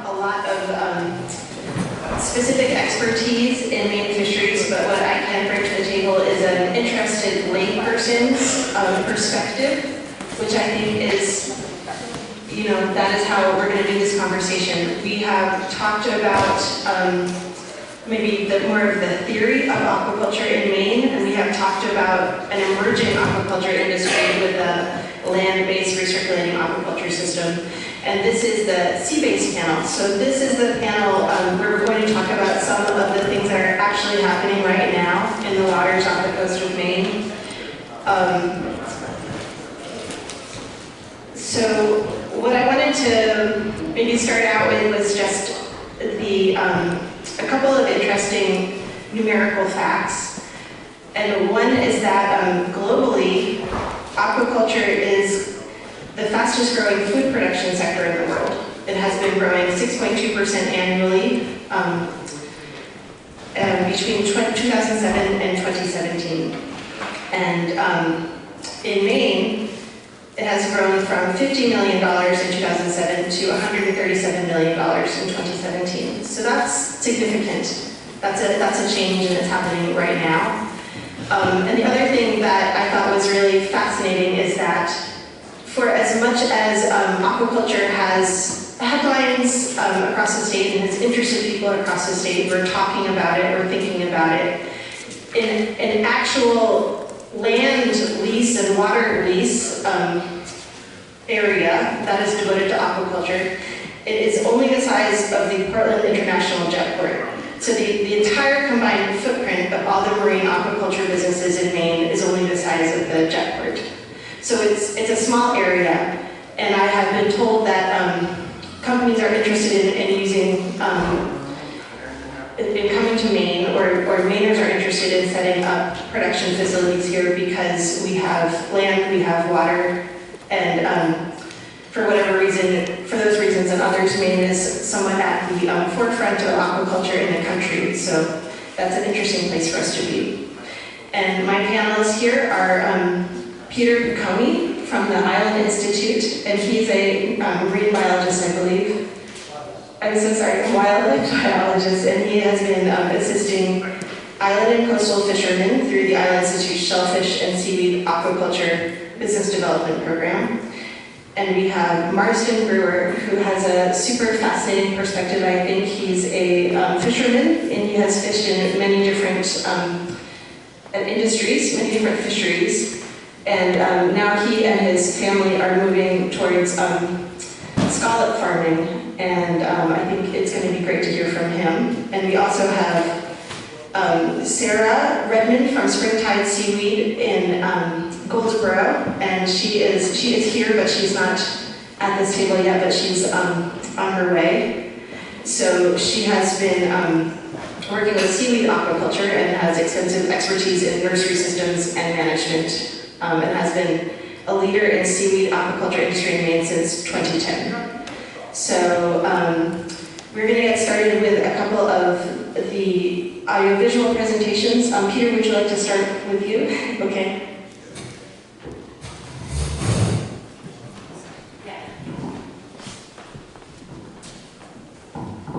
have a lot of specific expertise in Maine fisheries, but what I can bring to the table is an interested layperson's perspective, which I think is, that is how we're going to do this conversation. We have talked about maybe more of the theory of aquaculture in Maine, and we have talked about an emerging aquaculture industry with a land-based recirculating aquaculture system. And this is the sea-based panel. So this is the panel where we're going to talk about some of the things that are actually happening right now in the waters off the coast of Maine. So what I wanted to maybe start out with was just a couple of interesting numerical facts. And one is that globally, aquaculture is the fastest growing food production sector in the world. It has been growing 6.2% annually between 2007 and 2017. And in Maine, it has grown from $50 million in 2007 to $137 million in 2017. So that's significant. That's a change, and it's happening right now. And the other thing that I thought was really fascinating is that for as much as aquaculture has headlines across the state and has interested people across the state who are talking about it or thinking about it, in an actual land lease and water lease area that is devoted to aquaculture, it is only the size of the Portland International Jetport. So the entire combined footprint of all the marine aquaculture businesses in Maine is only the size of the jetport. So it's a small area, and I have been told that companies are interested in using, in coming to Maine, or Mainers are interested in setting up production facilities here because we have land, we have water, and for whatever reason, for those reasons and others, Maine is somewhat at the forefront of aquaculture in the country, so that's an interesting place for us to be. And my panelists here are Peter Piconi from the Island Institute, and he's a marine biologist, I believe. I'm so sorry, wildlife biologist, and he has been assisting island and coastal fishermen through the Island Institute's shellfish and seaweed aquaculture business development program. And we have Marsden Brewer, who has a super fascinating perspective. I think he's a fisherman, and he has fished in many different industries, many different fisheries. And now he and his family are moving towards scallop farming, and I think it's going to be great to hear from him. And we also have Sarah Redmond from Springtide Seaweed in Goldsboro, and she is here, but she's not at this table yet, but she's on her way. So she has been working with seaweed aquaculture and has extensive expertise in nursery systems and management. And has been a leader in seaweed aquaculture industry in Maine since 2010. So we're going to get started with a couple of the audiovisual presentations. Peter, would you like to start with you? Okay.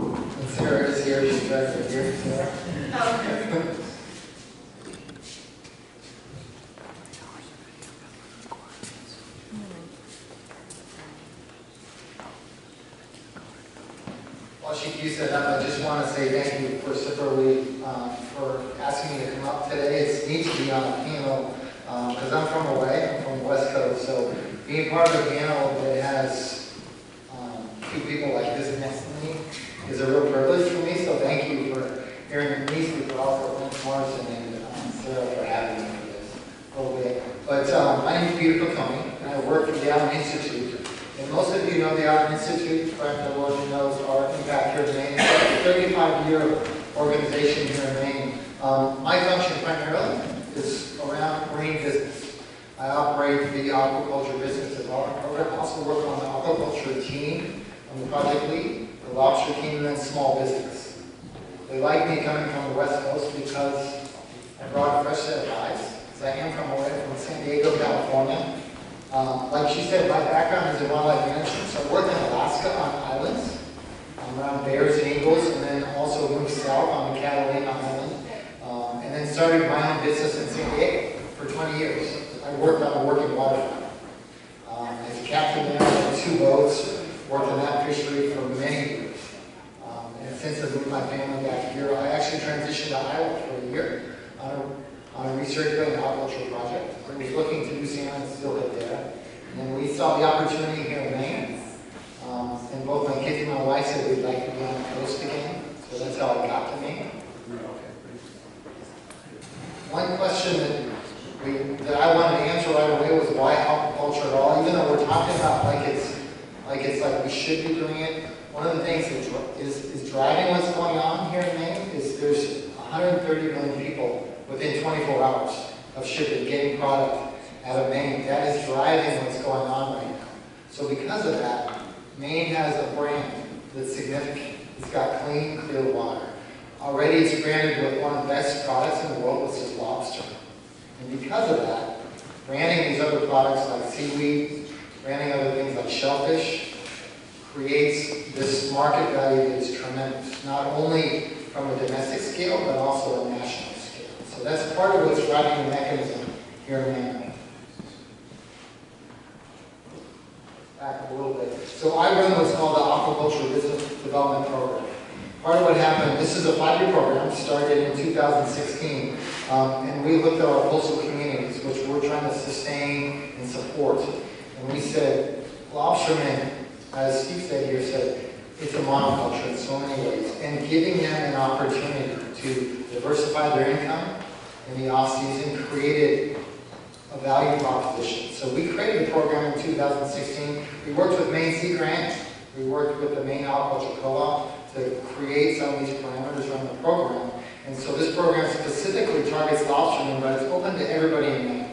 And Sarah is here. She's right here. Sarah. Oh, okay. While she keeps that up, I just want to say thank you reciprocally for asking me to come up today. It's neat to be on a panel because I'm from away. I'm from the West Coast, so being part of a panel that has two people like this next to me is a real privilege for me. So thank you for hearing me speak, but also thanks Marsden and Sarah for having me for this a little bit. But my name is Peter Piconi, and I work for the Island Institute. And most of you know the Island Institute. Frank Delorge knows our impact here in Maine. It's a 35-year organization here in Maine. My function primarily is around marine business. I operate the aquaculture business development program. I also work on the aquaculture team. I'm the project lead, the lobster team, and then small business. They like me coming from the West Coast because I brought a fresh set of eyes. Because I am from San Diego, California. Like she said, my background is in wildlife management, so I work in Alaska on islands. around bears and eagles, and then also moved south on the Catalina Island, and then started my own business in San Diego for 20 years. I worked on a working waterfront. As a captain there, I had 2 boats, worked on that fishery for many years. And since I moved my family back here, I actually transitioned to Iowa for a year on a research and aquaculture project. I was looking to do salmon and steelhead there. And then we saw the opportunity here in Maine. And both my kids and my wife said we'd like to be on the coast again. So that's how I got to Maine. One question that I wanted to answer right away was why aquaculture at all, even though we're talking about like we should be doing it. One of the things that is driving what's going on here in Maine is there's 130 million people within 24 hours of shipping, getting product out of Maine. That is driving what's going on right now. So because of that, Maine has a brand that's significant. It's got clean, clear water. Already it's branded with one of the best products in the world, which is lobster. And because of that, branding these other products like seaweed, branding other things like shellfish, creates this market value that is tremendous, not only from a domestic scale, but also a national scale. So that's part of what's driving the mechanism here in Maine. Back a little bit. So I run what's called the Aquaculture Business Development Program. Part of what happened, this is a 5-year program, started in 2016, and we looked at our coastal communities, which we're trying to sustain and support. And we said, Lobstermen, as Steve said here, said, it's a monoculture in so many ways, and giving them an opportunity to diversify their income in the off-season created a value proposition. So we created a program in 2016. We worked with Maine Sea Grant. We worked with the Maine Aquaculture Co-op to create some of these parameters around the program. And so this program specifically targets lobstermen, but it's open to everybody in Maine.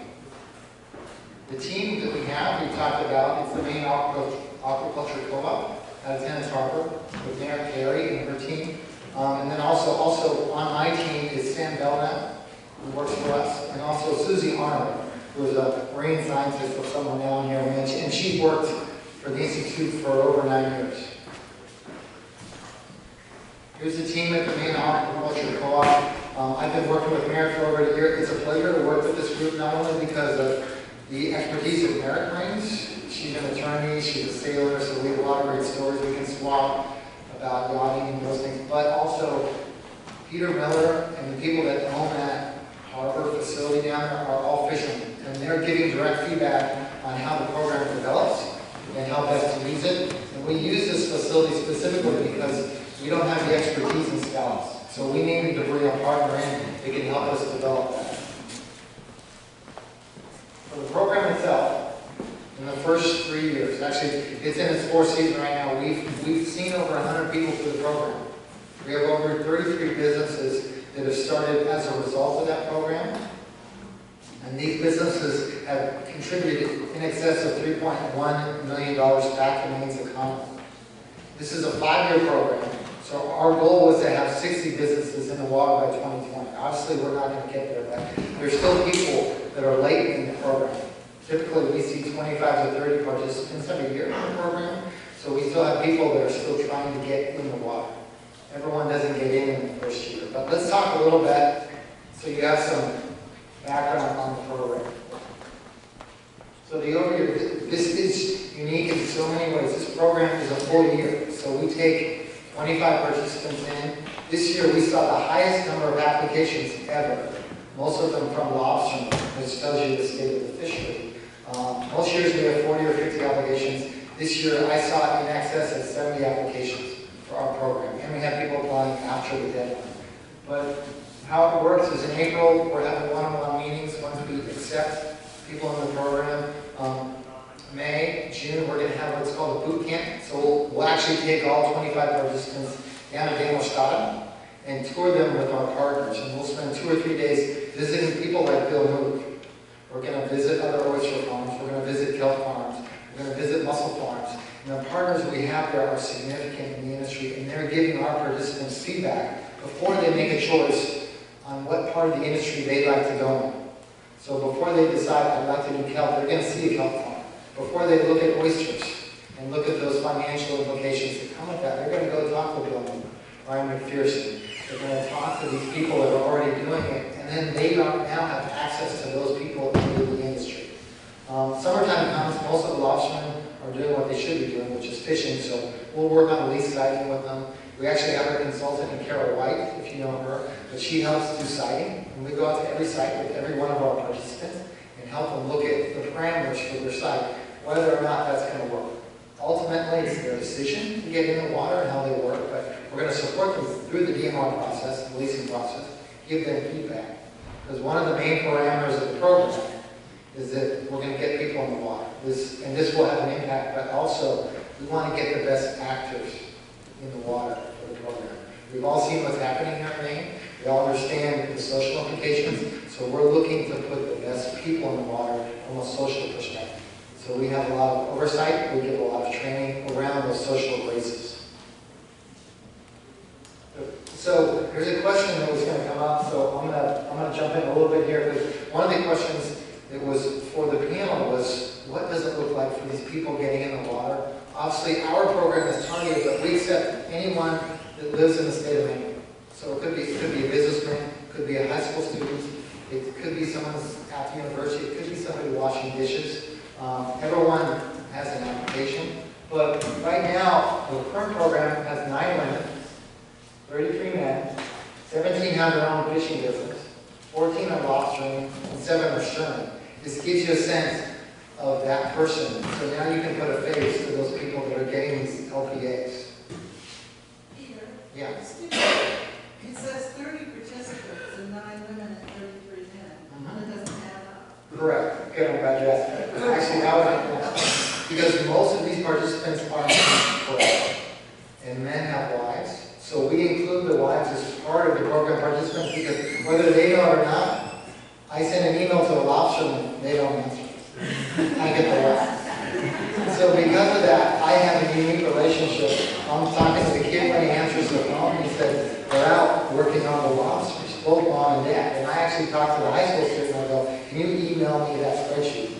The team that we have, we talked about, it's the Maine Aquaculture Co-op out of Tennis Harbor with Mary Carey and her team. And then also on my team is Sam Belknap, who works for us, and also Susie Arnold, who is a marine scientist or someone down here, and she worked for the Institute for over 9 years. Here's the team at the Maine Aquaculture Co-op. I've been working with Merritt for over a year. It's a pleasure to work with this group, not only because of the expertise that Merritt brings. She's an attorney, she's a sailor, so we have a lot of great stories we can swap about yachting and those things, but also Peter Miller and the people that own that harbor facility down there are all fishermen, and they're giving direct feedback on how the program develops and how best to use it. And we use this facility specifically because we don't have the expertise in scallops. So we needed to bring a partner in that can help us develop that. For the program itself, in the first 3 years, actually it's in its 4th season right now, we've seen over 100 people through the program. We have over 33 businesses that have started as a result of that program. And these businesses have contributed in excess of $3.1 million back to Maine's economy. This is a 5-year program, so our goal was to have 60 businesses in the water by 2020. Obviously, we're not going to get there, but there's still people that are late in the program. Typically, we see 25 to 30 participants every year in the program, so we still have people that are still trying to get in the water. Everyone doesn't get in the first year. But let's talk a little bit so you have some background on the program. So the overview, this is unique in so many ways. This program is a full year. So we take 25 participants in. This year we saw the highest number of applications ever. Most of them from lobstermen, which tells you the state of the fishery. Most years we have 40 or 50 applications. This year I saw in excess of 70 applications for our program. And we have people applying after the deadline. But how it works is in April, we're having one-on-one meetings once we accept people in the program. May, June, we're going to have what's called a boot camp. So we'll actually take all 25 participants down to Bangor and tour them with our partners. And we'll spend 2 or 3 days visiting people like Bill Moog. We're going to visit other oyster farms. We're going to visit kelp farms. We're going to visit mussel farms. And the partners we have there are significant in the industry, and they're giving our participants feedback before they make a choice on what part of the industry they'd like to go in. So before they decide, I'd like to do kelp, they're going to see a kelp farm. Before they look at oysters and look at those financial implications that come with that. They're going to go talk to Bill, Ryan McPherson. They're going to talk to these people that are already doing it, and then they now have access to those people into the industry. Summertime comes, most of the lobstermen are doing what they should be doing, which is fishing, so we'll work on lease sighting with them. We actually have a consultant in Carol White, if you know her, but she helps do sighting, and we go out to every site with every one of our participants and help them look at the parameters for their site, whether or not that's going to work. Ultimately, it's their decision to get in the water and how they work, but we're going to support them through the DMR process, the leasing process, give them feedback. Because one of the main parameters of the program is that we're going to get people in the water. This will have an impact, but also we want to get the best actors in the water for the program. We've all seen what's happening here in Maine. We all understand the social implications, so we're looking to put the best people in the water from a social perspective. So we have a lot of oversight, we give a lot of training around those social graces. So there's a question that was going to come up, so I'm going to jump in a little bit here, because one of the questions that was for the panel was, what does it look like for these people getting in the water? Obviously, our program is targeted, but we accept anyone that lives in the state of Maine. So it could be a businessman, it could be a high school student, it could be someone at the university, it could be somebody washing dishes. Everyone has an application, but right now, the current program has 9 women, 33 men, 17 have their own fishing business, 14 are lobstering, and 7 are sherman. This gives you a sense of that person, so now you can put a face to those people that are getting these LPAs. Peter? Yeah. It says 30 participants and 9 women and 33 men. It doesn't add up. Correct. Good, I'm glad you asked that. Actually, that was my question. Because most of these participants are men, correct, and men have wives. So we include the wives as part of the program participants because whether they know it or not, I send an email to a lobsterman, they don't answer. I get the wife. So because of that, I have a unique relationship. I'm talking to the kid when he answers the phone. He said, they're out working on the lobsters, both mom and dad. And I actually talked to the high school student and I go, can you email me that spreadsheet?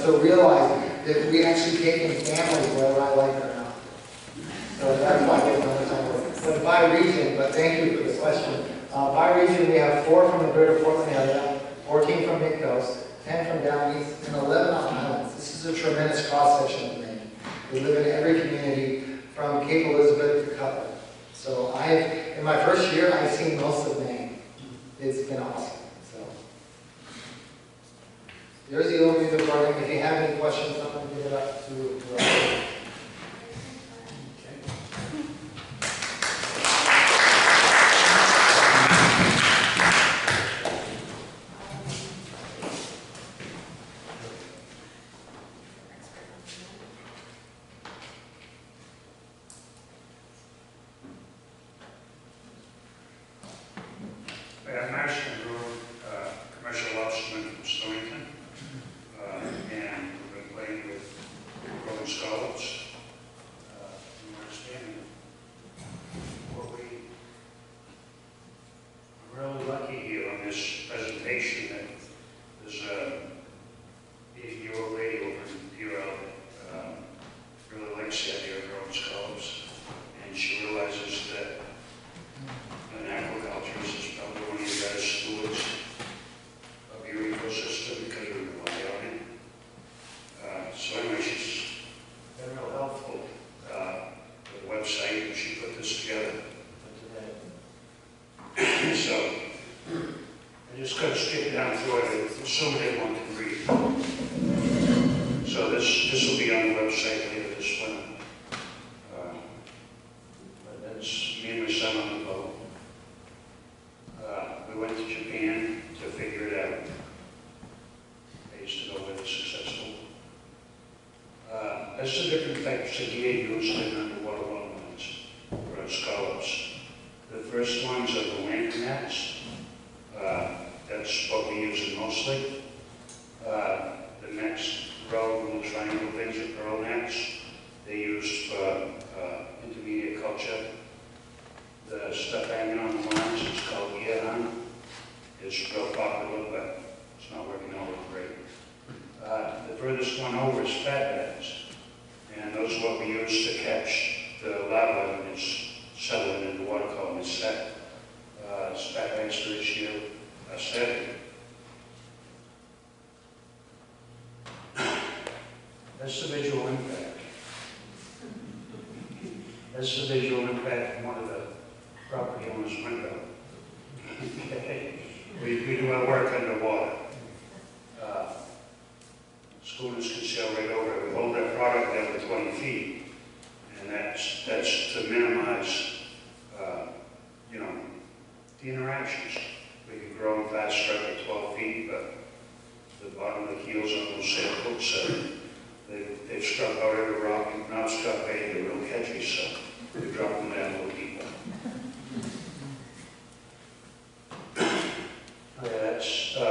So realize that we actually take in families whether I like it or not. So that's why we're doing this. But by region, but thank you for the question. By region, we have 4 from the greater Portland area, 14 from mid-coast, 10 from down east, and 11 on islands. This is a tremendous cross-section of Maine. We live in every community from Cape Elizabeth to Cutler. So in my first year, I've seen most of Maine. It's been awesome. So there's the overview of the program. If you have any questions, I'm going to give it up to Rob. I'm Marsden, Brewer, commercial lobsterman from Stonington, and we've been playing with growing scallops. We understand what we're really lucky here on this presentation that there's a 80-year-old lady over in UL really likes the idea of growing scallops, and she realizes that an aquaculturist is probably one of you guys stewards of your ecosystem because we rely on it. So anyway, she's been real helpful with the website, and she put this together today. So I just got to skip down through it, assuming everyone can read. So this will be on the website later this winter. But that's me and my son on the boat. We went to Japan to figure it out. I used to go with it successful. That's the different types of gear used in underwater wetlands for scallops. The first ones are the land nets. That's what we use it mostly. The next row, little triangle things are pearl nets. They used for intermediate culture. The stuff hanging on the lines is called gear hunt. It's real popular, but it's not working out real great. The furthest one over is fat beds. And those are what we use to catch the larvae when it's settling in the water column. It's that eggs for this year are setting. That's the visual impact. That's the visual impact from one of the property owner's window. Okay. We do our work underwater. Schooners can sail right over it. We hold that product down to 20 feet, and that's to minimize, the interactions. We can grow them faster up at 12 feet, but the bottom of the keels on those sailboats, they've struck out every rock in Penobscot Bay. They're real catchy, so we drop them down to people. That's a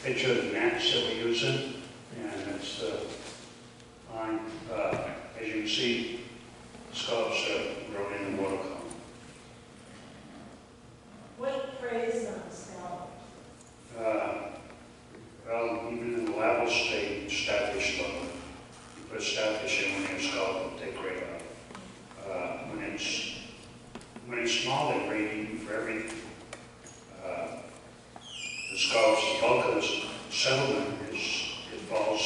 picture of the nets that we're using, and that's the line. As you can see, scallops are grown in the water column. What preys on scallop? Well, even in the larval state, starfish love it. You put a starfish in when you're a scallop, it'll take right out. When it's small, they breed even for everything. The scallops, the bulk of the settlement it falls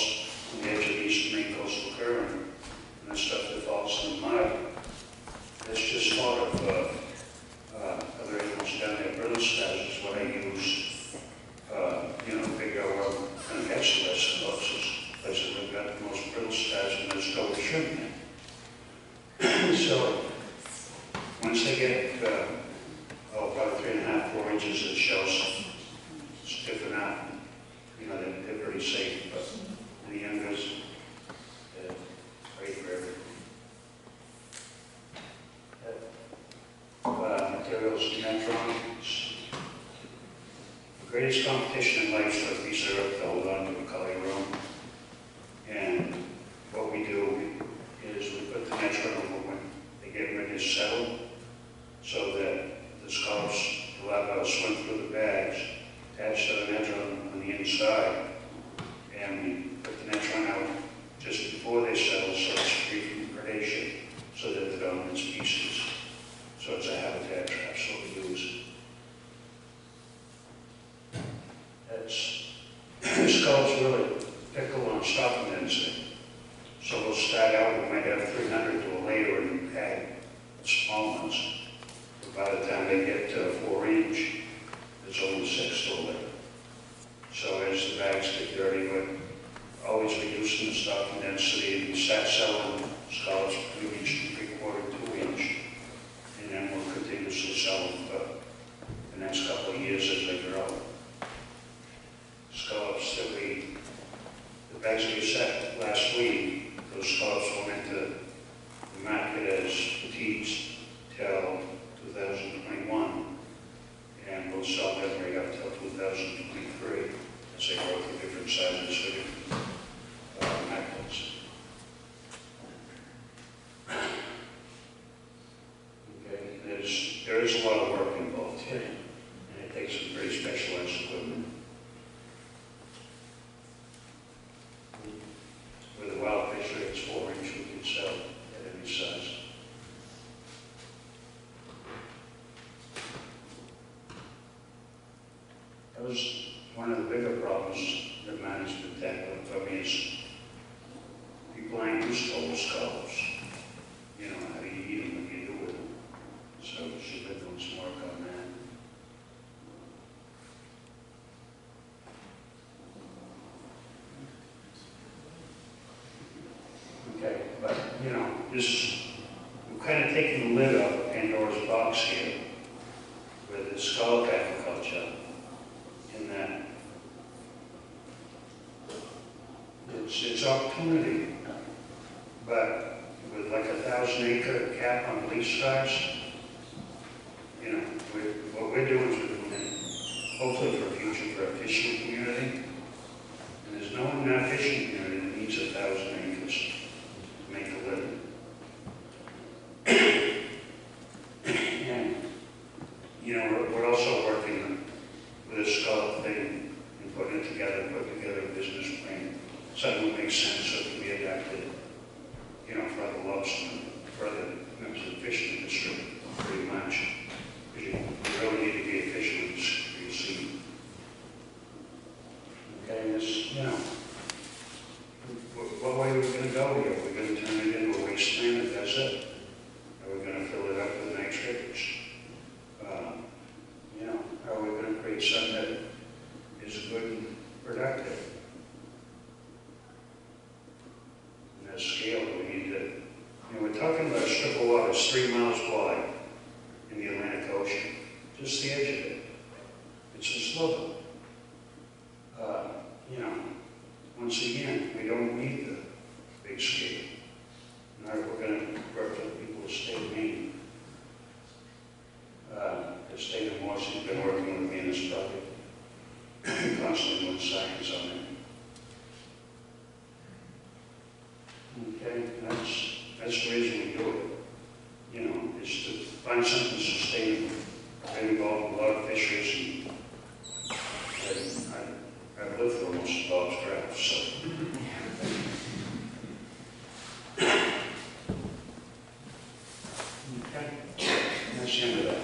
on the edge of the eastern Maine coastal current, and the stuff that falls in the mud, it's just sort of other animals down there. Brittle stars is what I use, to figure out where I'm going to catch the rest of those. Places we've got the most brittle stars and there's no shrimp in. So once they get about 3.5, 4 inches of shells stiffen out, they're pretty safe, but in the youngers, they're great for everything. Materials, Netrons. The greatest competition in life is for a piece of earth to hold on to a collie room. And what we do is we put the Netron over when they get ready to settle, so that the scallops, the larvae swim through the bags, attached to the Netron on the inside, and we put the Netron out just before they settle, so it's free from predation, so that the dominant species. So it's a habitat trap, so we use. Scallops really pickle on stocking density. So we'll start out, we might have 300 to a layer in the bag, small ones. But by the time they get to 4 inch, there's only 6 to a layer. So as the bags get dirty, we're always reducing the stocking density, and we start selling scallops 3 inch, 3/4, 2 inch. And then we'll continuously sell them for the next couple of years as they grow. Scallops that the bags we set last week, those scallops went into the market as petites till 2021, and we'll sell them right up till 2023 as they grow to different sizes for different markets. Okay, there is a lot of work involved here, and it takes some pretty specialized equipment. With a wild fish rate, it's 4 inch, we can sell at any size. That was one of the bigger problems that management tackled for me is people aren't used to old scallops. How do you eat them, what do you do with them? So she's been doing some work on that. Okay, but, we're kind of taking the lid off of Pandora's box here with the scallop aquaculture, in that it's opportunity, but with like a 1,000-acre cap on lease size, what we're doing is we're doing it hopefully for a future for a fishing community, and there's no one in our fishing community that needs 1,000 acres to make a living. And, we're also working with a scallop thing and putting together a business plan. Something that makes sense so it can be adapted you know, for the lobstermen, for the fishing industry, pretty much. Because you really need to be a fisherman for your sea. Okay, and this, you know, what way are we going to go here? Are we going to turn it into a wasteland, a desert? Are we going to fill it up with nitrates? You know, are we going to create something that is good and productive? And that scale, we need to, you know, we're talking about a strip of water that's 3 miles wide in the Atlantic Ocean, just the edge of it. It's a sliver. You know, once again, we don't need the big scale. Not if we're going to work for the people of the state of Maine. The state of Marsden has been working with me in this project, constantly doing science on it. Okay, that's the reason we do it. You know, is to find something sustainable. I've been involved with a lot of fisheries, and I've lived through almost Bob's drought, so. Okay, that's the end of that.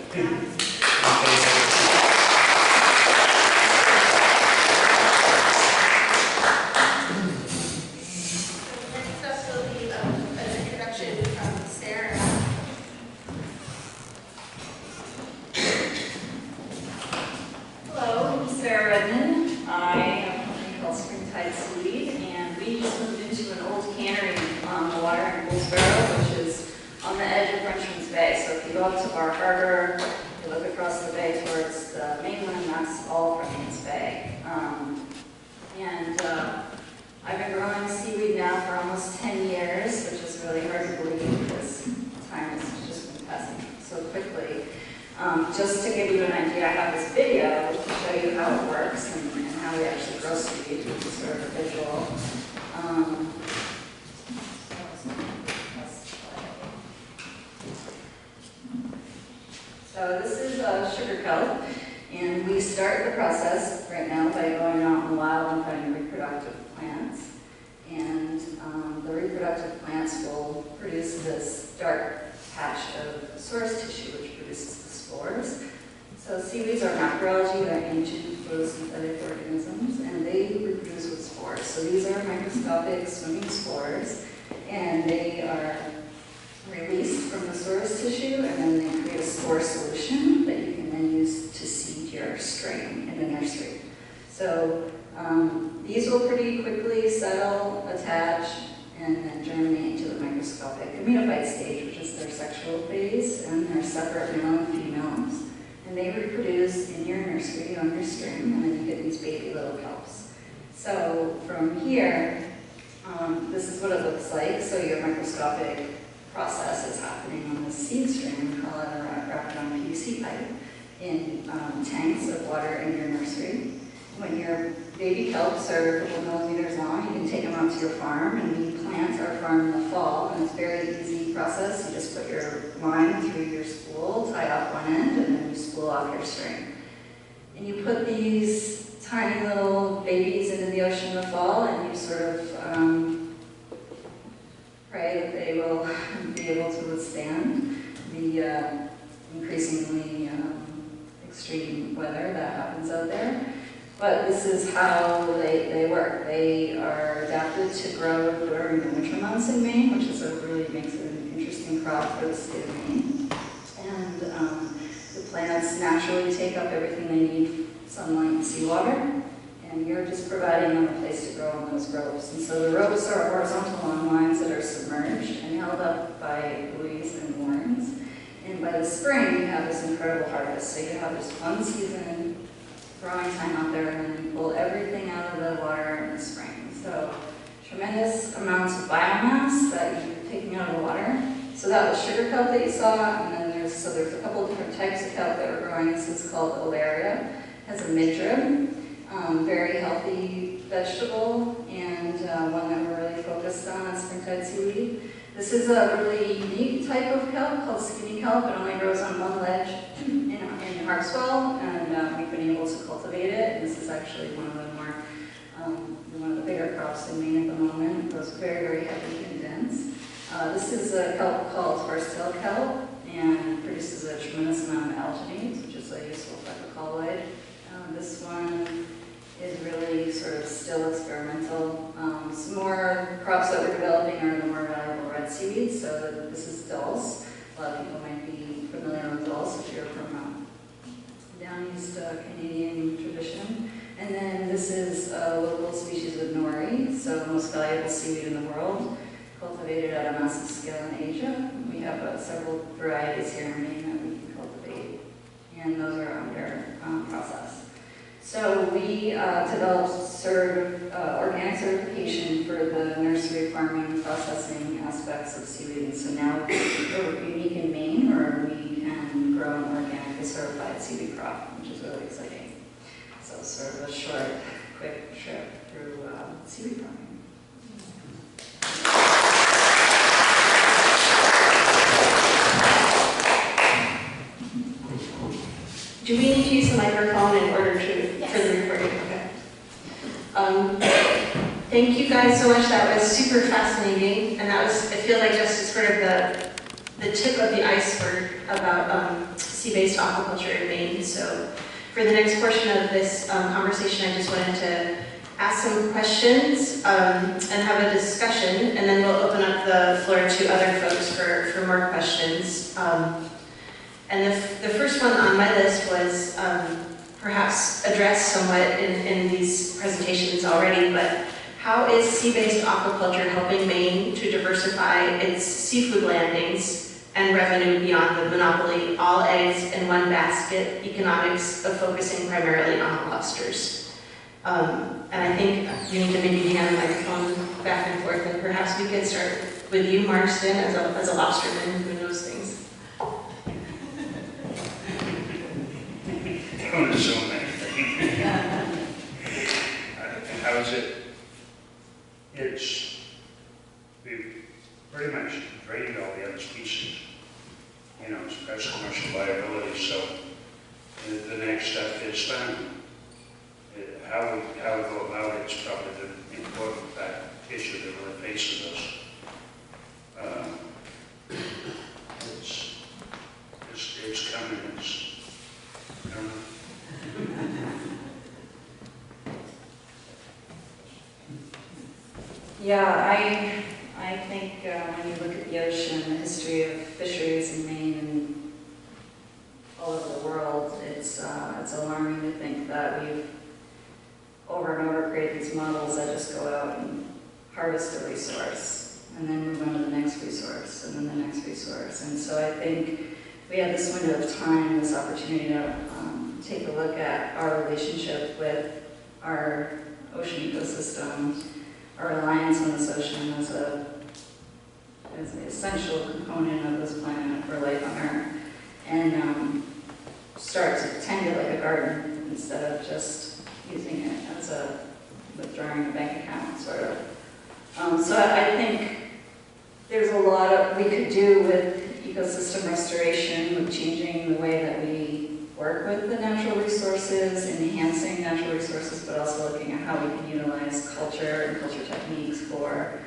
Redmond. I have a company called Springtide, Seaweed, and we just moved into an old cannery on the water in Bowlesboro, which is on the edge of Frenchman's Bay. So if you go up to Bar Harbor, you look across the bay towards the mainland, that's all Frenchman's Bay. I've been growing seaweed now for almost 10 years, which is really hard to believe because time has just been passing so quickly. Just to give you an idea, I have this video to show you how it works and how we actually grow seaweed, which is sort of a visual. So this is sugar kelp, and we start the process right now by going out in the wild and finding reproductive plants. And the reproductive plants will produce this dark patch of source tissue, which produces the spores. So seaweeds are macroalgae, they're ancient photosynthetic organisms, and they reproduce with spores. So these are microscopic swimming spores, and they are released from the source tissue, and then they create a spore solution that you can then use to seed your string in the nursery. So these will pretty quickly settle, attach, and then germinate to the microscopic gametophyte stage, which is their sexual phase, and they're separate male and females. And they reproduce in your nursery on your string, and then you get these baby little kelps. So from here, this is what it looks like. So your microscopic process is happening on the seed string. We call it a wrapped around PVC pipe in tanks of water in your nursery. When your baby kelps are a couple millimeters long, you can take them out to your farm, and we plant our farm in the fall, and it's a very easy process. You just put your line through your spool, tie off one end, and then you spool off your string. And you put these tiny little babies into the ocean in the fall, and you sort of pray that they will be able to withstand the increasingly extreme weather that happens out there. But this is how they work. They are adapted to grow during the winter months in Maine, which is really makes it an interesting crop for the state of Maine. And the plants naturally take up everything they need, sunlight and seawater, and you're just providing them a place to grow on those ropes. And so the ropes are horizontal long lines that are submerged and held up by buoys and moorings. And by the spring, you have this incredible harvest. So you have this one season growing time out there, and then you pull everything out of the water in the spring. So tremendous amounts of biomass that you're taking out of the water. So that was sugar kelp that you saw, and then there's a couple of different types of kelp that we're growing. This is called Olaria, has a midrib, very healthy vegetable, and one that we're really focused on Springtide seaweed. This is a really unique type of kelp called skinny kelp. It only grows on one ledge in Harpswell, and we've been able to cultivate it. And this is actually one of the bigger crops in Maine at the moment. It grows very, very heavy and dense. a kelp called horsetail kelp, and produces a tremendous amount of alginate, which is a useful colloid. This one is really sort of still experimental. Some more crops that we're developing are the more valuable red seaweed, so this is dulse. A lot of people might be familiar with dulse if you're from down east Canadian tradition. And then this is a local species of nori, so the most valuable seaweed in the world, cultivated at a massive scale in Asia. We have several varieties here in Maine that we can cultivate, and those are under process. So we developed organic certification for the nursery farming processing aspects of seaweed, and so now we're unique in Maine where we can grow an organically certified seaweed crop, which is really exciting. So sort of a short, quick trip through seaweed farming. Do we need to use the microphone in order to, for the recording? Okay. Thank you guys so much. That was super fascinating, and that was, I feel like, just sort of the tip of the iceberg about sea-based aquaculture in Maine. So for the next portion of this conversation, I just wanted to ask some questions and have a discussion, and then we'll open up the floor to other folks for more questions. And the first one on my list was perhaps addressed somewhat in these presentations already, but how is sea-based aquaculture helping Maine to diversify its seafood landings and revenue beyond the monopoly, all eggs in one basket economics of focusing primarily on lobsters? And I think we need to maybe hand the microphone back and forth, and perhaps we could start with you, Marsden, as a lobsterman who knows things. So many things. How is it? We've pretty much drained all the other species, you know, as commercial viability, so the next step is salmon. How we go about it is probably the important issue that really faces us. It's coming. I don't know. Yeah, I think when you look at the ocean, the history of fisheries in Maine and all over the world, it's alarming to think that we've over and over created these models that just go out and harvest a resource and then move on to the next resource and then the next resource. And so I think we have this window of time, this opportunity to take a look at our relationship with our ocean ecosystem, our reliance on this ocean as an essential component of this planet for life on Earth, and start to tend it like a garden instead of just using it as a withdrawing a bank account, sort of. So I think there's a lot of we could do with ecosystem restoration, with changing the way that we work with the natural resources, enhancing natural resources, but also looking at how we can utilize culture and culture techniques for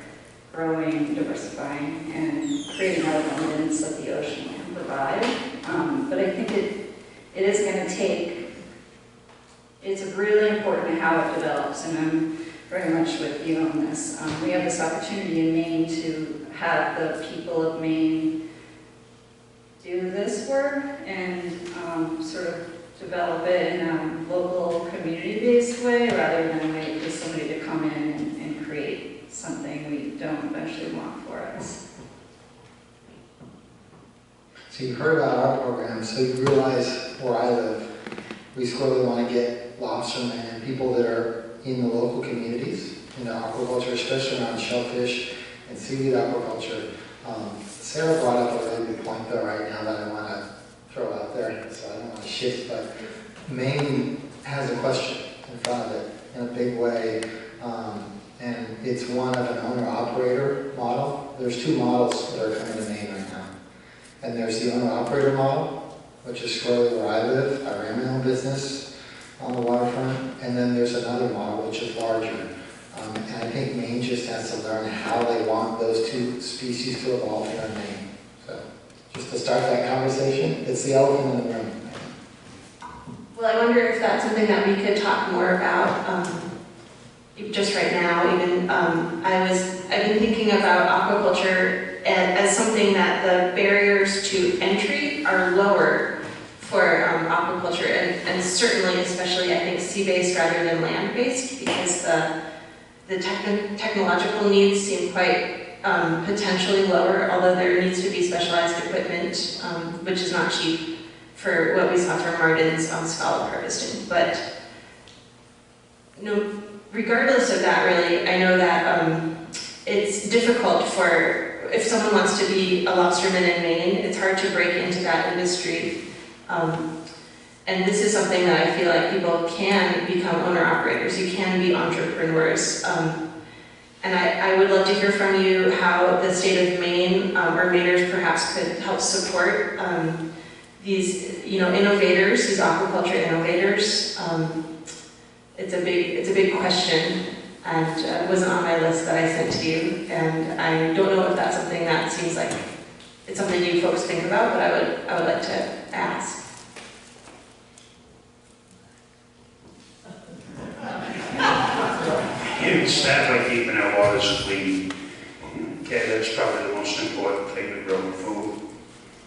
growing, diversifying, and creating out of abundance that the ocean can provide. But I think it is going to take, it's really important how it develops, and I'm very much with you on this. We have this opportunity in Maine to have the people of Maine do this work and sort of develop it in a local community-based way rather than wait for somebody to come in and create something we don't eventually want for us. So you heard about our program, so you realize where I live, we squarely want to get lobstermen and people that are in the local communities into aquaculture, especially around shellfish and seaweed aquaculture. Sarah brought up a really good point though right now that I want to throw out there, so I don't want to shift, but Maine has a question in front of it in a big way, and it's one of an owner-operator model. There's two models that are coming to Maine right now, and there's the owner-operator model, which is squarely where I live. I ran my own business on the waterfront, and then there's another model which is larger, And I think Maine just has to learn how they want those two species to evolve here in Maine. So just to start that conversation, it's the elephant in the room. Well, I wonder if that's something that we could talk more about, just right now. Even I've been thinking about aquaculture as something that the barriers to entry are lower for aquaculture, and certainly, especially, I think, sea-based rather than land-based, because the technological needs seem quite potentially lower, although there needs to be specialized equipment, which is not cheap for what we saw from Marsden's scallop harvesting. But regardless of that, really, I know that it's difficult if someone wants to be a lobsterman in Maine, it's hard to break into that industry. And this is something that I feel like people can become owner-operators. You can be entrepreneurs. And I would love to hear from you how the state of Maine, or Mainers perhaps, could help support these, innovators, these aquaculture innovators. It's a big question, and it wasn't on my list that I sent to you. And I don't know if that's something that seems like it's something you folks think about, but I would like to ask. You start by keeping our waters clean. Okay, that's probably the most important thing to growing food,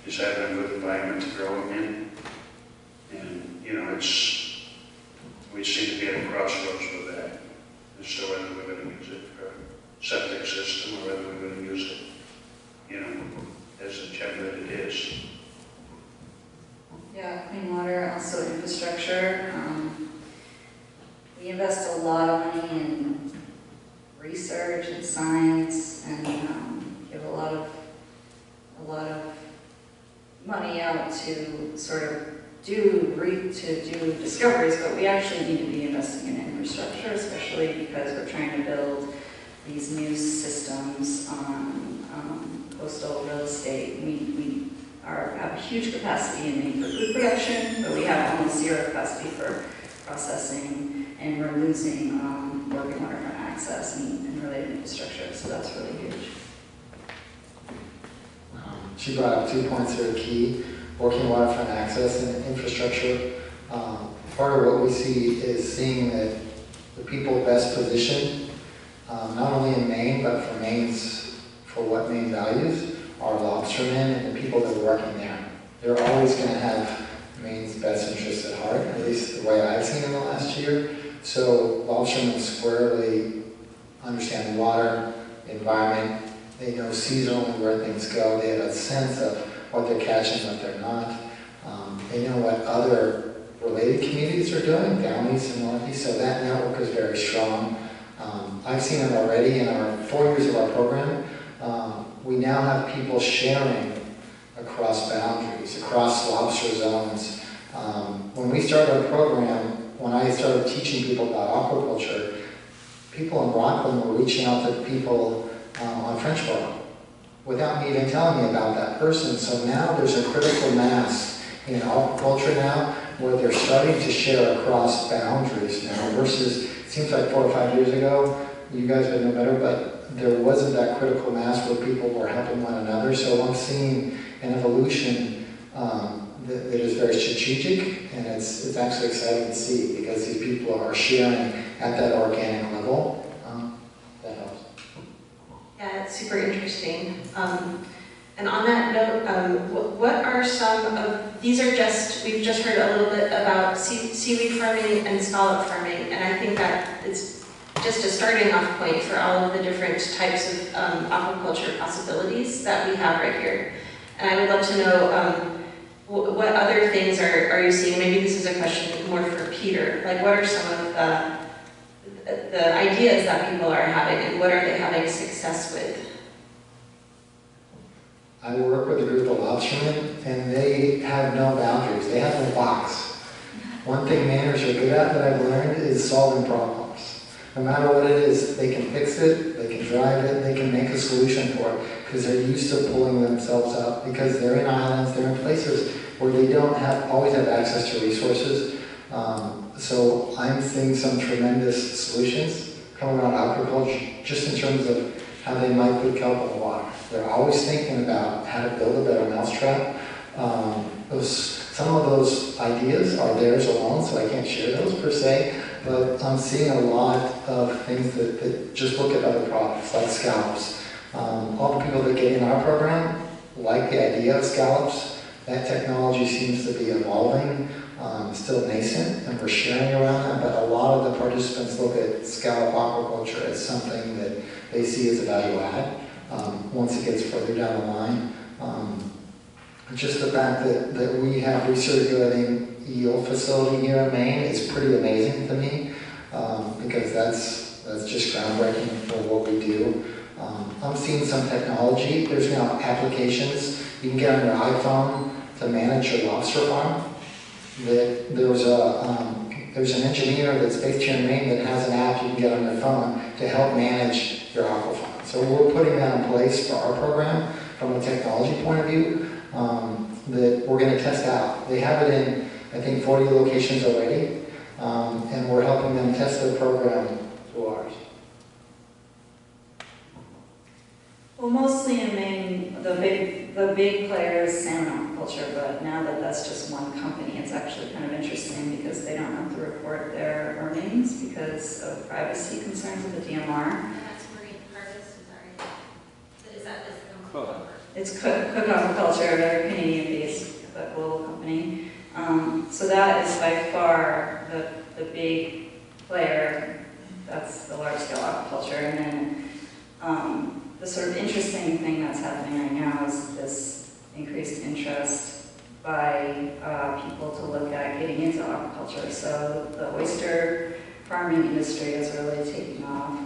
is having a good environment to grow them in. And, we seem to be at a crossroads with that, as to whether we're going to use it for a septic system or whether we're going to use it, as the gem that it is. Yeah, clean water, also infrastructure. We invest a lot of money in research and science, and give a lot of money out to sort of do discoveries, but we actually need to be investing in infrastructure, especially because we're trying to build these new systems on coastal real estate. We have a huge capacity in Maine for food production, but we have almost zero capacity for processing, and we're losing working waterfront access and related infrastructure, so that's really huge. She brought up 2 points that are key: working waterfront access and infrastructure. Part of what we see is seeing that the people best positioned, not only in Maine, but for what Maine values, are lobstermen and the people that are working there. They're always going to have Maine's best interests at heart, at least the way I've seen in the last year. So lobstermen squarely understand water, environment. They know seasonally where things go. They have a sense of what they're catching, what they're not. They know what other related communities are doing, down east and northeast, so that network is very strong. I've seen it already in our 4 years of our program. We now have people sharing across boundaries, across lobster zones. When we started our program, when I started teaching people about aquaculture, people in Rockland were reaching out to people on Frenchboro without me even telling me about that person. So now there's a critical mass in aquaculture now where they're starting to share across boundaries now versus, it seems like 4 or 5 years ago, you guys would know better, but there wasn't that critical mass where people were helping one another. So I'm seeing an evolution that is very strategic, and it's actually exciting to see because these people are sharing at that organic level. That helps. Yeah, it's super interesting. And on that note, what are some of, we've just heard a little bit about seaweed farming and scallop farming, and I think that it's just a starting off point for all of the different types of aquaculture possibilities that we have right here. And I would love to know what other things are you seeing? Maybe this is a question more for Peter. Like, what are some of the ideas that people are having, and what are they having success with? I work with a group of lobstermen, and they have no boundaries. They have no box. One thing Mainers are good at that I've learned is solving problems. No matter what it is, they can fix it, they can drive it, they can make a solution for it, because they're used to pulling themselves up, because they're in islands, they're in places where they don't always have access to resources. So I'm seeing some tremendous solutions coming around aquaculture, just in terms of how they might put kelp in the water. They're always thinking about how to build a better mousetrap. Some of those ideas are theirs alone, so I can't share those per se, but I'm seeing a lot of things that just look at other products, like scallops. All the people that get in our program like the idea of scallops. That technology seems to be evolving, still nascent, and we're sharing around that, but a lot of the participants look at scallop aquaculture as something that they see as a value add once it gets further down the line. Just the fact that we have recirculating eel facility here in Maine is pretty amazing to me, because that's just groundbreaking for what we do. I'm seeing some technology. There's now applications you can get on your iPhone to manage your lobster farm. There's an engineer that's based here in Maine that has an app you can get on your phone to help manage your aqua farm. So we're putting that in place for our program from a technology point of view that we're going to test out. They have it in, I think, 40 locations already, and we're helping them test their program through ours. Well, mostly in Maine, the big player is salmon aquaculture, but now that that's just one company, it's actually kind of interesting because they don't have to report their earnings because of privacy concerns with the DMR. And that's marine harvest, is that Cook. It's Cook Aquaculture, they're Canadian-based, but global company. So that is by far the big player. That's the large-scale aquaculture, and then the sort of interesting thing that's happening right now is this increased interest by people to look at getting into aquaculture. So the oyster farming industry is really taking off,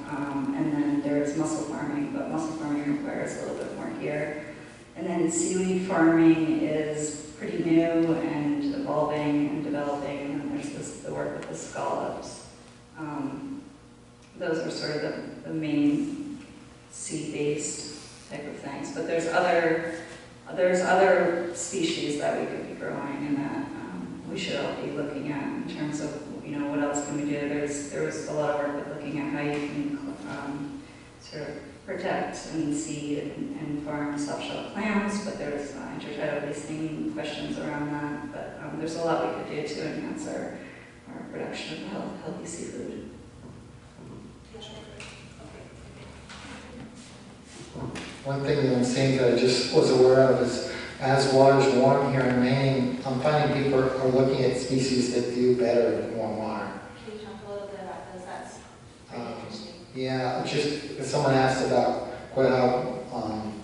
and then there's mussel farming, but mussel farming requires a little bit more gear. And then seaweed farming is pretty new and evolving and developing, and there's the work with the scallops. Those are sort of the main sea-based type of things, but there's other species that we could be growing and that we should all be looking at in terms of what else can we do. There was a lot of work with looking at how you can sort of protect and seed and farm soft-shell clams, but there's intertidal basting questions around that. But there's a lot we could do to enhance our production of healthy seafood. One thing that I'm seeing that I just was aware of is as water's warm here in Maine, I'm finding people are looking at species that do better in warm water. Can you talk a little bit about those? That's pretty interesting. Yeah, just someone asked about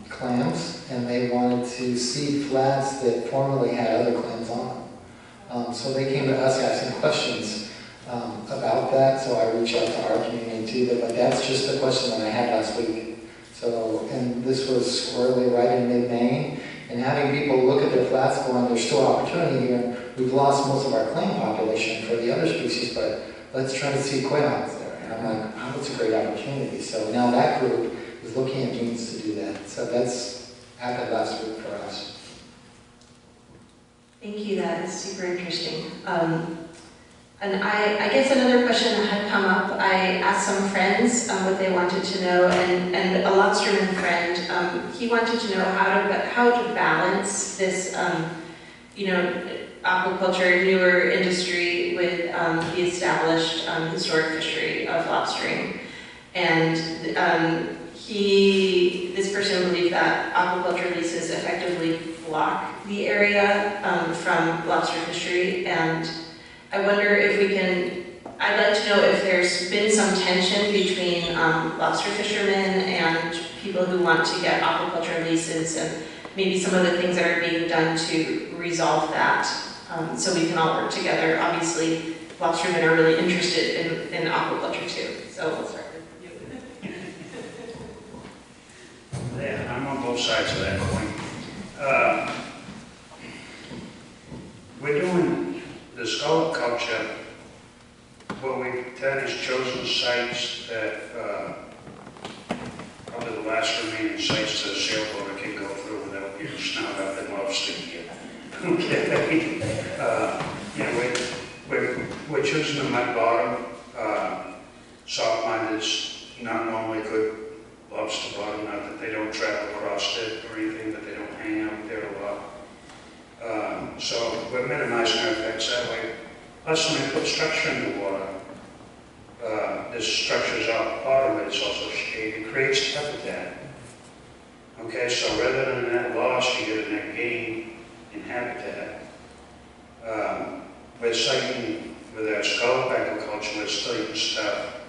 clams, and they wanted to seed flats that formerly had other clams on them. So they came to us asking questions about that, so I reached out to our community too, but that's just the question that I had last week. So, and this was squarely right in mid-Maine, and having people look at their flats going, there's still opportunity here. We've lost most of our clam population for the other species, but let's try to see quails there. And I'm like, oh, that's a great opportunity. So now that group is looking at means to do that. So that's happened last week for us. Thank you, that is super interesting. And I guess another question that had come up, I asked some friends what they wanted to know, and a Lobstermen friend, he wanted to know how to balance this, aquaculture, newer industry with the established historic fishery of lobstering. And this person believed that aquaculture leases effectively block the area from lobster fishery, and I wonder if I'd like to know if there's been some tension between lobster fishermen and people who want to get aquaculture leases, and maybe some of the things that are being done to resolve that, so we can all work together. Obviously, lobstermen are really interested in aquaculture too, so we'll start with you. Yeah, I'm on both sides of that coin. We're doing the scallop culture. What we've done is chosen sites that probably the last remaining sites that a sailboat can go through without getting snowed up and lobster here. Okay. We're choosing the mud bottom. Salt mine is not normally good lobster bottom, not that they don't travel across it or anything, but they don't hang out there a lot. So we're minimizing our effects that way. Plus, when we put structure in the water, this structure's out part of it, it's also shade. It creates habitat. Okay, so rather than a net loss, you get a net gain in habitat. We're citing with our scallop aquaculture, we're studying stuff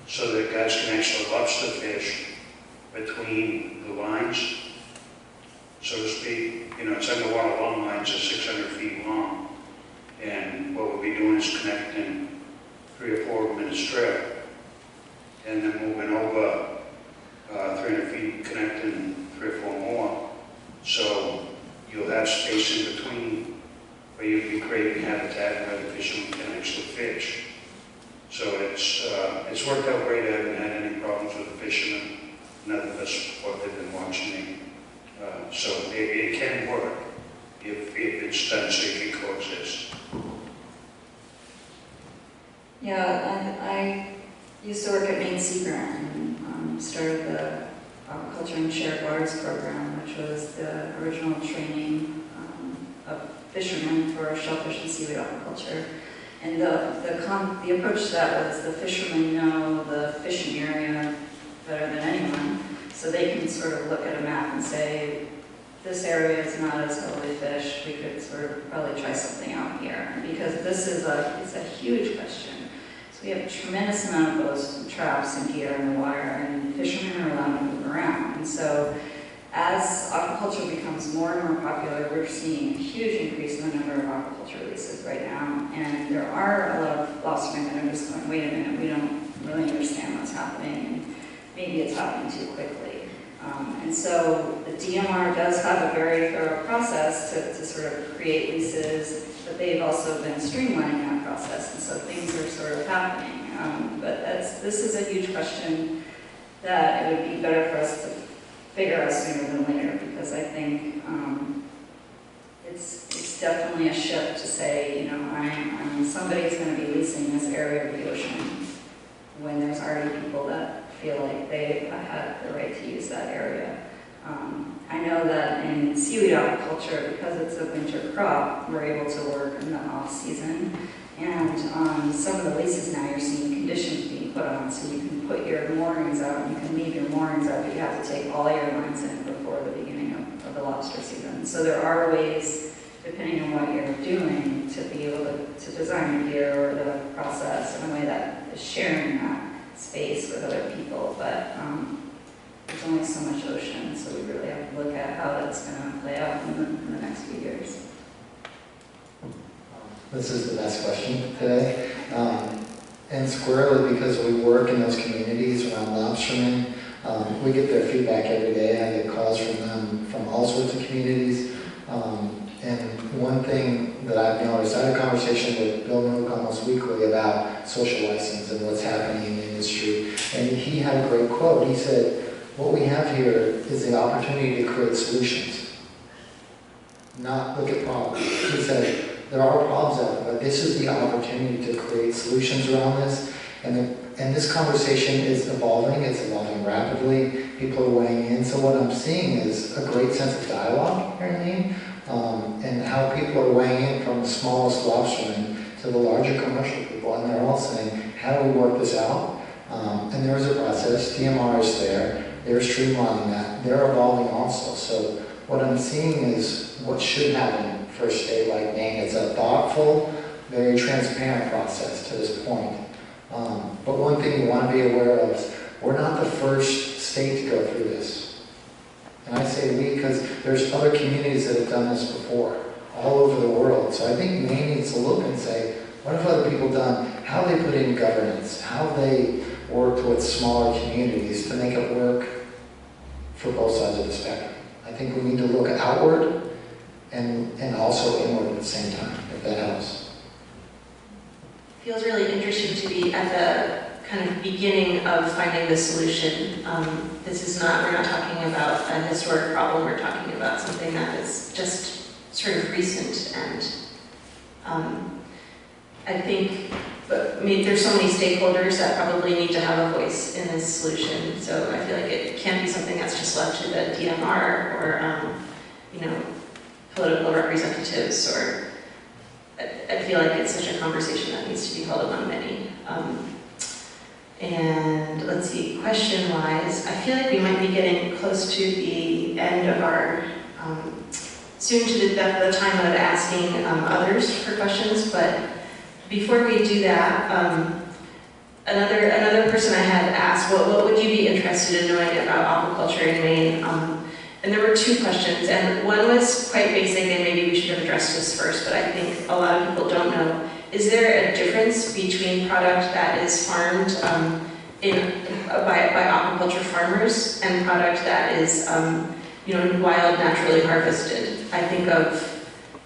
so that guys can actually lobster fish between the lines, so to speak. You know, it's underwater long lines are 600 feet long. And what we'll be doing is connecting 3 or 4 of them in a strip, and then moving over 300 feet, connecting 3 or 4 more. So you'll have space in between where you'll be creating habitat where the fishermen can actually fish. So it's worked out great. I haven't had any problems with the fishermen. None of us what they've been watching me. So it can work if it's done safely coexist. Yeah, I used to work at Maine and started the Aquaculture and Shared Waters program, which was the original training of fishermen for shellfish and seaweed aquaculture. And the approach to that was the fishermen know the fishing area better than anyone, so they can sort of look at a map and say, this area is not as heavily fished, we could sort of probably try something out here. And because this is it's a huge question. So we have a tremendous amount of those traps and gear in the water, and fishermen are allowed to move around. And so as aquaculture becomes more and more popular, we're seeing a huge increase in the number of aquaculture releases right now. And there are a lot of lobstermen that are just going, wait a minute, we don't really understand what's happening, and maybe it's happening too quickly. And so the DMR does have a very thorough process to sort of create leases, but they've also been streamlining that process, and so things are sort of happening. But this is a huge question that it would be better for us to figure out sooner than later, because I think it's definitely a shift to say, you know, somebody's going to be leasing this area of the ocean when there's already people that feel like they have the right to use that area. I know that in seaweed aquaculture, because it's a winter crop, we're able to work in the off season. And some of the leases now, you're seeing conditions being put on, so you can put your moorings out, and you can leave your moorings out, but you have to take all your lines in before the beginning of the lobster season. So there are ways, depending on what you're doing, to be able to design your gear or the process in a way that is sharing that space with other people. But there's only so much ocean, so we really have to look at how that's going to play out in the next few years. This is the best question today. And squarely, because we work in those communities around lobstermen, we get their feedback every day. I get calls from them from all sorts of communities. And one thing that I've noticed, I had a conversation with Bill Moog almost weekly about social license and what's happening in the industry. And he had a great quote. He said, what we have here is the opportunity to create solutions, not look at problems. He said, there are problems out there, but this is the opportunity to create solutions around this. And this conversation is evolving. It's evolving rapidly. People are weighing in. So what I'm seeing is a great sense of dialogue here in Maine, and how people are weighing in from the smallest lobstermen to the larger commercial people. And they're all saying, how do we work this out? And there is a process. DMR is there. They're streamlining that. They're evolving also. So what I'm seeing is what should happen for a state like Maine. It's a thoughtful, very transparent process to this point. But one thing you want to be aware of is we're not the first state to go through this. And I say we because there's other communities that have done this before, all over the world. So I think Maine needs to look and say, what have other people done? How they put in governance? How they worked with smaller communities to make it work for both sides of the spectrum. I think we need to look outward and also inward at the same time, if that helps. Feels really interesting to be at the kind of beginning of finding the solution. We're not talking about a historic problem, we're talking about something that is just sort of recent, and I think but I mean, there's so many stakeholders that probably need to have a voice in this solution. So I feel like it can't be something that's just left to the DMR or, you know, political representatives, or I feel like it's such a conversation that needs to be held among many. And let's see, question-wise, I feel like we might be getting close to the end of our, soon to the time of asking others for questions, but before we do that, another person I had asked, what would you be interested in knowing about aquaculture in Maine? And there were two questions, and one was quite basic, and maybe we should have addressed this first, but I think a lot of people don't know. Is there a difference between product that is farmed by aquaculture farmers and product that is you know, wild, naturally harvested? I think of,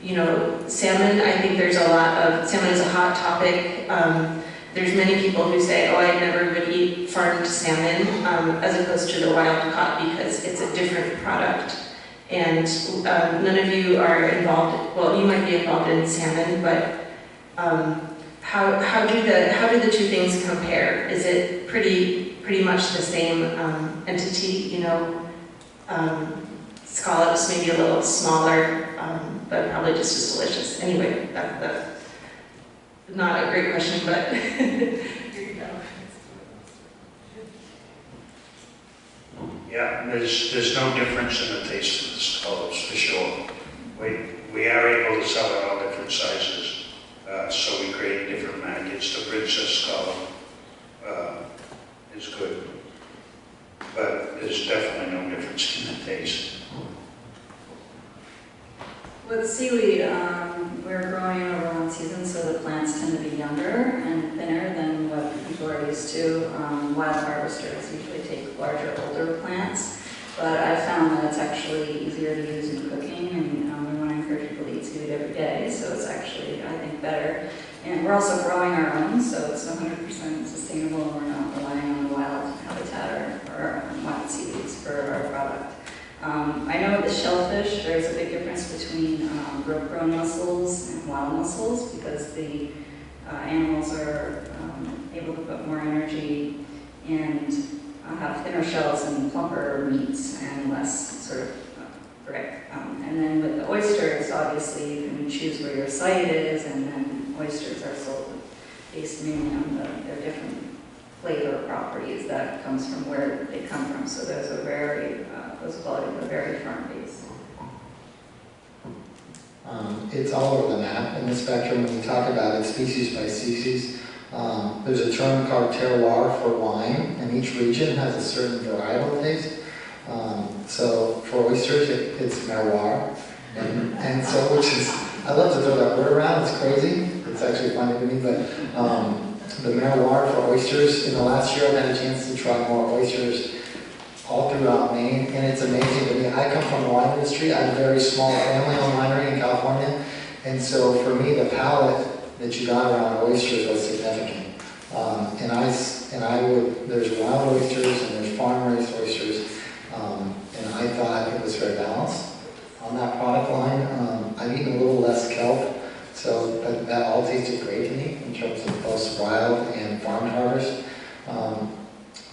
you know, salmon. I think there's a lot of, salmon is a hot topic. There's many people who say, oh, I never would eat farmed salmon as opposed to the wild caught because it's a different product. And none of you are involved, well, you might be involved in salmon, but how do the two things compare? Is it pretty much the same entity, you know? Scallops maybe a little smaller, but probably just as delicious. Anyway, that's not a great question, but here you go. Yeah, there's no difference in the taste of the scallops, for sure. We are able to sell at all different sizes, so we create different maggots. The princess scallop is good, but there's definitely no difference in the taste. With seaweed, we're growing over one season, so the plants tend to be younger and thinner than what people are used to. Wild harvesters usually take larger, older plants, but I found that it's actually easier to use in cooking, and we want to encourage people to eat seaweed every day, so it's actually, I think, better. And we're also growing our own, so it's 100% sustainable, and we're not relying on the wild habitat or wild seaweeds for our product. I know with the shellfish, there's a big difference between rope-grown mussels and wild mussels because the animals are able to put more energy and have thinner shells and plumper meats and less sort of brick. And then with the oysters, obviously, you can choose where your site is, and then oysters are sold based mainly on their different flavor properties that comes from where they come from. So those are very, those qualities are very farm-based. It's all over the map in the spectrum. When you talk about it species by species, there's a term called terroir for wine, and each region has a certain varietal taste. So for oysters, it's terroir, and so which is, I love to throw that word around. It's crazy. It's actually funny to me, but the terroir for oysters. In the last year, I've had a chance to try more oysters all throughout Maine, and it's amazing to me. I come from the wine industry. I have a very small family-owned winery in California, and so for me, the palate that you got around oysters was significant. There's wild oysters and there's farm-raised oysters, and I thought it was very balanced on that product line. I've eaten a little less kelp, so that all tasted great to me in terms of both wild and farmed harvest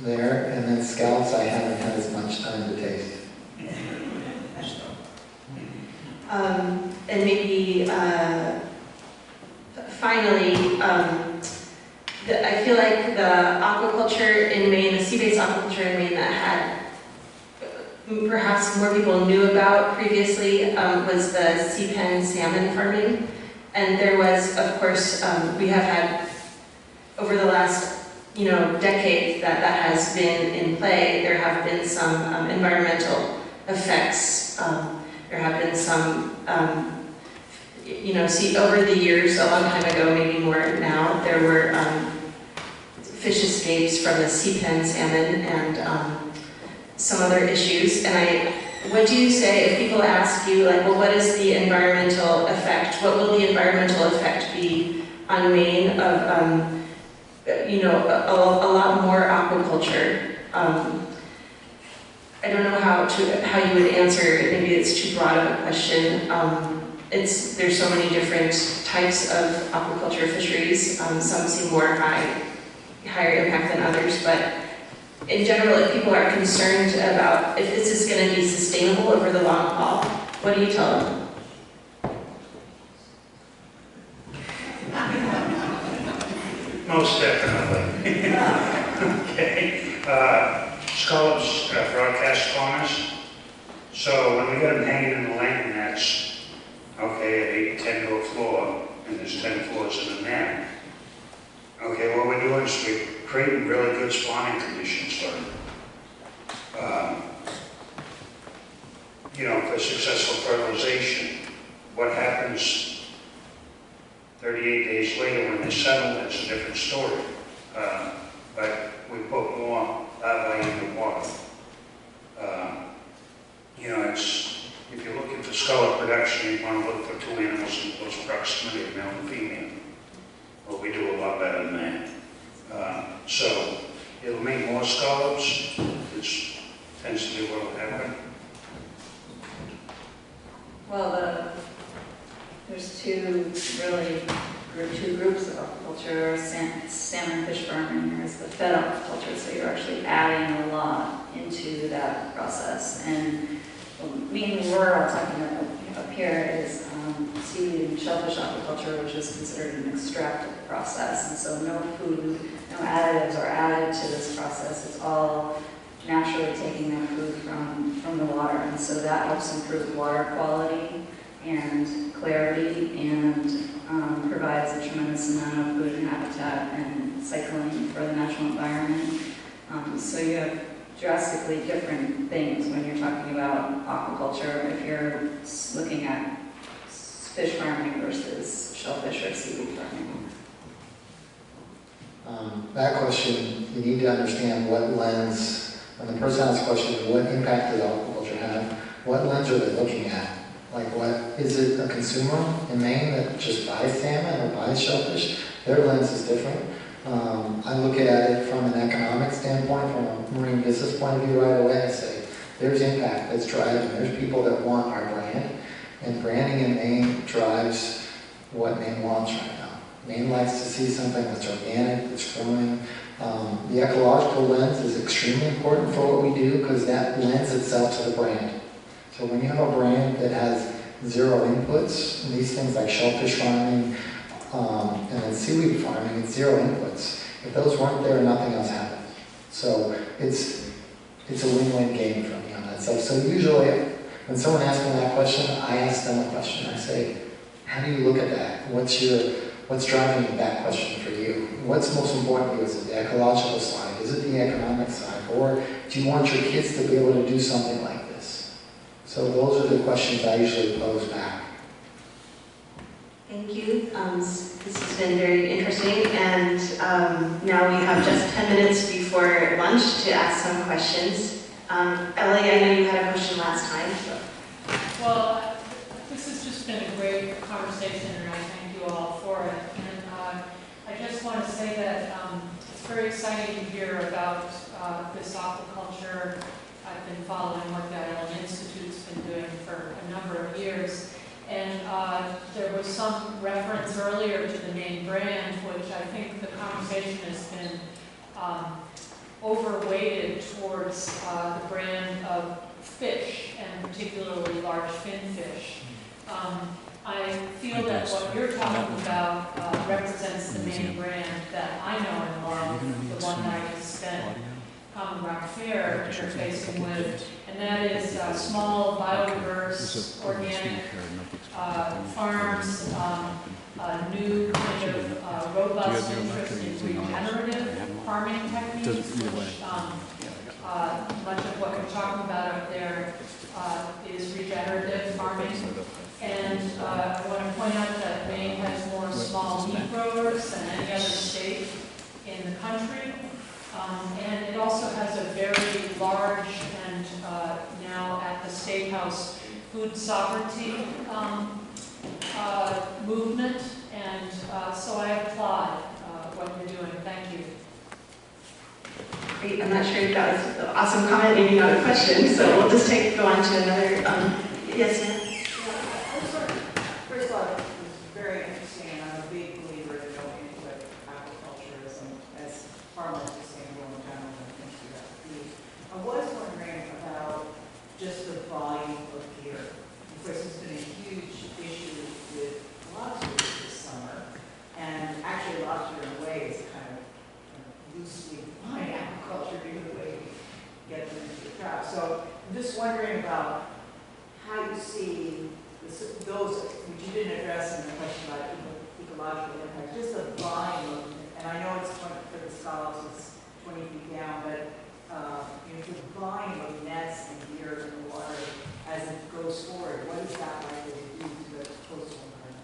there. And then scallops, I haven't had as much time to taste. And maybe finally, I feel like the aquaculture in Maine, the sea-based aquaculture in Maine that had perhaps more people knew about previously was the sea pen salmon farming. And there was, of course, we have had over the last decade that has been in play. There have been some environmental effects. There have been some, over the years, a long time ago, maybe more now, there were fish escapes from the sea pen salmon and some other issues. And what do you say if people ask you, like, well, what is the environmental effect? What will the environmental effect be on Maine of, a lot more aquaculture? I don't know how you would answer. Maybe it's too broad of a question. there's so many different types of aquaculture fisheries. Some seem more higher impact than others, but in general, if people are concerned about if this is going to be sustainable over the long haul, what do you tell them? Most definitely. Okay. Scallops have broadcast corners. So when we get them hanging in the landing nets, okay, at 8, 10 to a floor, and there's 10 floors in the net, okay, what we're doing is we're creating really good spawning conditions for them. For successful fertilization. What happens 38 days later when they settle, that's a different story. But we put more larvae in the water. If you're looking for scallop production, you want to look for 2 animals in close proximity, male and female. Well, we do a lot better than that. So it'll make more scallops. It tends to be what will happen. Well, there's two groups of aquaculture, salmon fish farming. There's the fed aquaculture, so you're actually adding a lot into that process. And Maine, we're all talking about up here is seaweed and shellfish aquaculture, which is considered an extractive process. And so no food, no additives are added to this process. It's all naturally taking that food from the water. And so that helps improve water quality and clarity and provides a tremendous amount of food and habitat and cycling for the natural environment. So you have drastically different things when you're talking about aquaculture if you're looking at fish farming versus shellfish or seaweed farming. That question, you need to understand what lens, when the person asks the question, what impact does aquaculture have, what lens are they looking at? Like is it a consumer in Maine that just buys salmon or buys shellfish? Their lens is different. I look at it from an economic standpoint, from a marine business point of view right away. I say, there's impact that's driving. There's people that want our brand. And branding in Maine drives what Maine wants right now. Maine likes to see something that's organic, that's growing. The ecological lens is extremely important for what we do because that lends itself to the brand. So when you have a brand that has 0 inputs, and these things like shellfish farming, and then seaweed farming, it's 0 inputs. If those weren't there, nothing else happens. So it's a win-win game for me on that stuff. So usually, when someone asks me that question, I ask them a question. I say, how do you look at that? What's driving that question for you? What's most important to you? Is it the ecological side? Is it the economic side? Or do you want your kids to be able to do something like this? So those are the questions I usually pose back. Thank you. This has been very interesting, and now we have just 10 minutes before lunch to ask some questions. Ellie, I know you had a question last time. So. Well, this has just been a great conversation, and I thank you all for it. And I just want to say that it's very exciting to hear about this aquaculture. I've been following what the Island Institute's been doing for a number of years. And there was some reference earlier to the Maine brand, which I think the conversation has been overweighted towards the brand of fish, and particularly large finfish. I feel that what you're talking about represents the Maine brand that I know and love, the one that I spent Common Rock Fair interfacing with, and that is small, biodiverse, organic farms, new kind of robust interest in regenerative farming techniques, which much of what we're talking about up there is regenerative farming. And I want to point out that Maine has more small meat growers than any other state in the country. And it also has a very large and now at the State House food sovereignty movement, and so I applaud what you're doing. Thank you. Great. I'm not sure if that was an awesome comment, maybe not a question, so we'll just go on to another. Yes, ma'am? very interesting, and I'm a big believer in going into aquaculturism as far more sustainable in general than things we have to do. I was wondering about just the volume of gear. Of course, it's been a huge issue with lobsters this summer, and actually lobster in a way is kind of loosely defined aquaculture due to the way we get them into the trap. So I'm just wondering about how you see those, which you didn't address in the question about ecological impact, just the volume of, and I know it's 20, for the scallops it's 20 feet down, but the volume of nets and gear in the water as it goes forward, what is that likely to do to the coastal environment?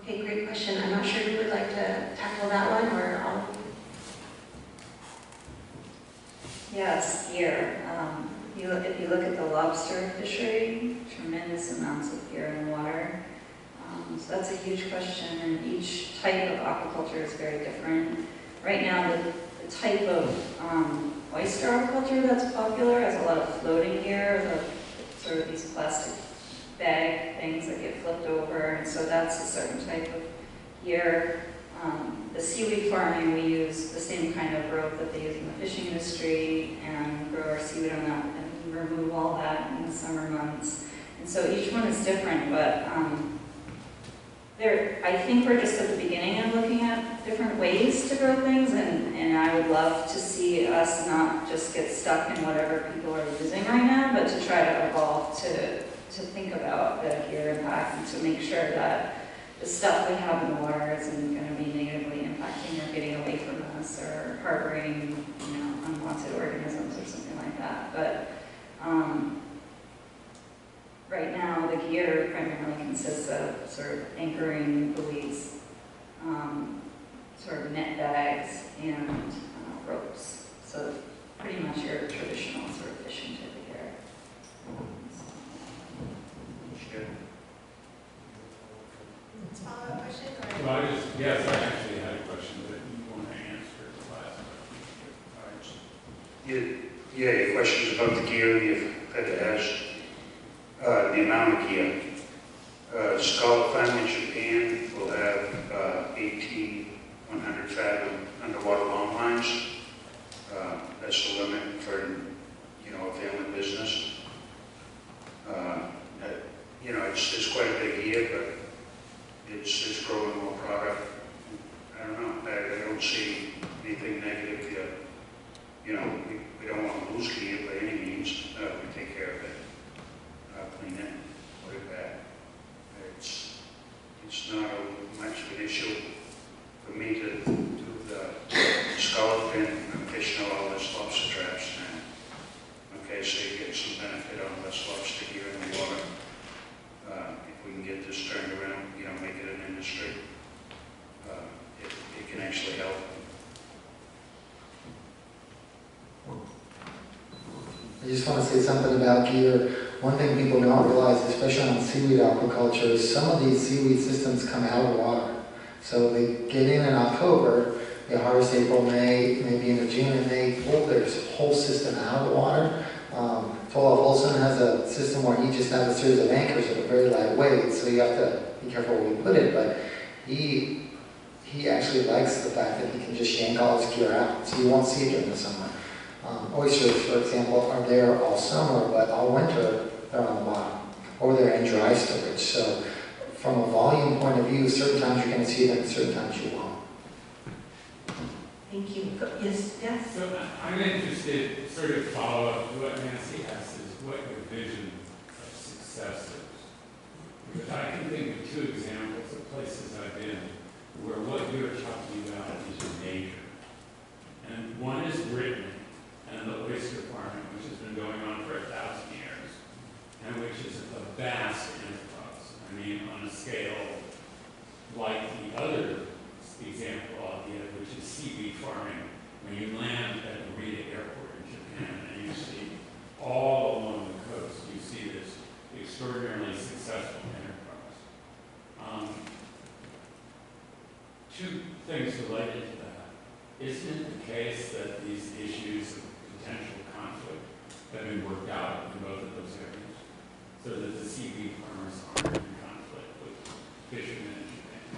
Okay, great question. I'm not sure who would like to tackle that one, or I'll. Yes, gear. If you look at the lobster fishery, tremendous amounts of gear in the water. So that's a huge question, and each type of aquaculture is very different. Right now, the type of oyster aquaculture that's popular has a lot of floating gear, the sort of these plastic bag things that get flipped over, and so that's a certain type of gear. The seaweed farming, we use the same kind of rope that they use in the fishing industry and grow our seaweed on that and remove all that in the summer months. And so each one is different, but I think we're just at the beginning of looking at different ways to grow things, and I would love to see us not just get stuck in whatever people are using right now, but to try to evolve to think about the gear impact and to make sure that the stuff we have in the water isn't going to be negatively impacting or getting away from us or harboring, unwanted organisms or something like that. But right now, the gear primarily consists of sort of anchoring buoys, sort of net bags, and ropes. So pretty much your traditional sort of fishing type of gear. Follow-up question? Well, yes, I actually had a question, but you want to answer the last question. Your question is about the gear that it has, the amount of gear. Scallop Farm in Japan will have 1,800 fathom underwater long lines. That's the limit for, a family business. It's quite a big gear, but it's growing more product. I don't know. I don't see anything negative here. We don't want to lose gear by any means. We take care of it, clean it, put it back. It's not much of an issue for me to do the scallop and I'm fishing all this lobster traps now. Okay, so you get some benefit on less lobster gear in the water. If we can get this turned around, make it an industry, it can actually help. I just want to say something about gear. One thing people don't realize, especially on seaweed aquaculture, is some of these seaweed systems come out of water. So they get in October, they harvest April, May, maybe into June, and they pull their whole system out of the water. Olaf Olson has a system where he just has a series of anchors that are very lightweight, so you have to be careful where you put it, but he actually likes the fact that he can just yank all his gear out, so you won't see it during the summer. Oysters, for example, are there all summer, but all winter they're on the bottom, or they're in dry storage. So from a volume point of view, certain times you're going to see them, certain times you won't. Thank you. Yes, yes? So I'm interested, sort of follow up to what Nancy asked, is what your vision of success is. Because I can think of two examples of places I've been where what you're talking about is major. And one is Redmond and the oyster farming, which has been going on for 1,000 years, and which is a vast enterprise. I mean, on a scale like the other example I'll give, which is seaweed farming. When you land at Narita Airport in Japan and you see all along the coast, you see this extraordinarily successful enterprise. Two things related to that. Isn't it the case that these issues of potential conflict have been worked out in both of those areas, so that the seaweed farmers aren't in conflict with fishermen in Japan?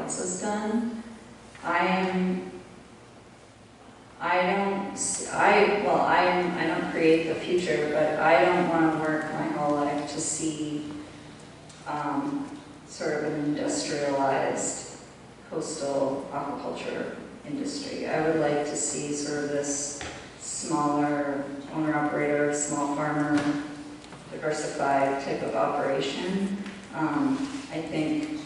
else has done. I don't create the future, but I don't want to work my whole life to see sort of an industrialized coastal aquaculture industry. I would like to see sort of this smaller owner-operator, small farmer, diversified type of operation. I think,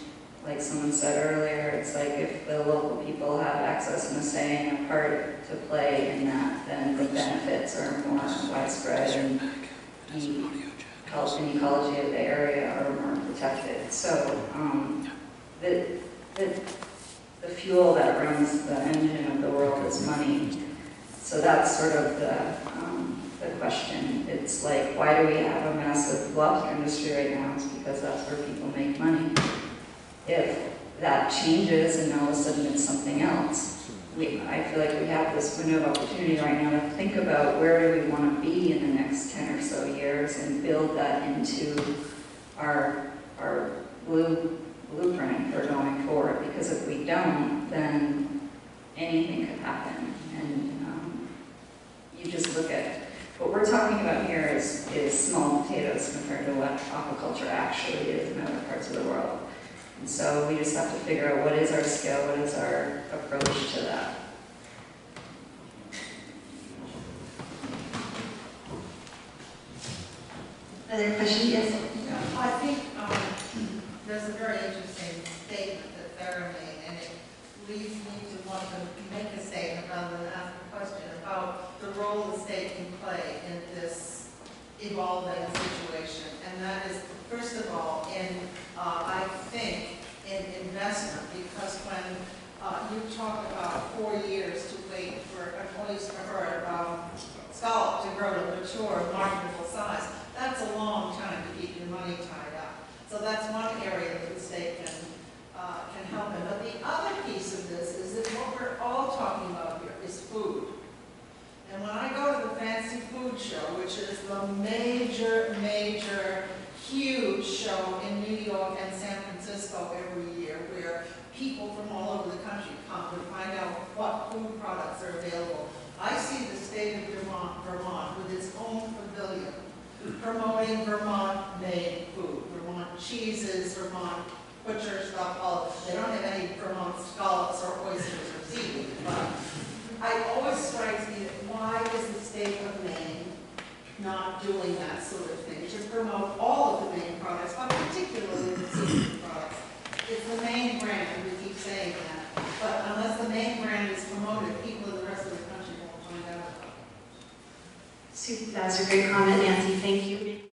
like someone said earlier, it's like if the local people have access and a say and a part to play in that, then the benefits are more widespread and the ecology of the area are more protected. So the fuel that runs the engine of the world is money. So that's sort of the question. It's like, why do we have a massive lobster industry right now? It's because that's where people make money. If that changes and all of a sudden it's something else, I feel like we have this window of opportunity right now to think about where do we want to be in the next 10 or so years and build that into our blueprint for going forward. Because if we don't, then anything could happen. And you just look at what we're talking about here is small potatoes compared to what aquaculture actually is in other parts of the world. And so we just have to figure out what is our skill, what is our approach to that. Other questions? Yes. I think there's a very interesting statement that Sarah made, and it leads me to want to make a statement rather than ask a question about the role the state can play in this evolving situation. And that is, first of all, I think, in investment, because when you talk about 4 years to wait for an oyster or a scallop to grow to mature marketable size, that's a long time to keep your money tied up. So that's one area that the state can help in. But the other piece of this is that what we're all talking about here is food. And when I go to the Fancy Food Show, which is the major, huge show in New York and San Francisco every year, where people from all over the country come to find out what food products are available, I see the state of Vermont with its own pavilion, promoting Vermont-made food, Vermont cheeses, Vermont butcher stuff. They don't have any Vermont scallops or oysters or seaweed, but it always strikes me that why is the state of Maine not doing that sort of thing to promote all of the Maine products, but particularly the seafood products? It's the Maine brand, and we keep saying that, but unless the Maine brand is promoted, people in the rest of the country won't find out about it. That was a great comment, Nancy. Thank you.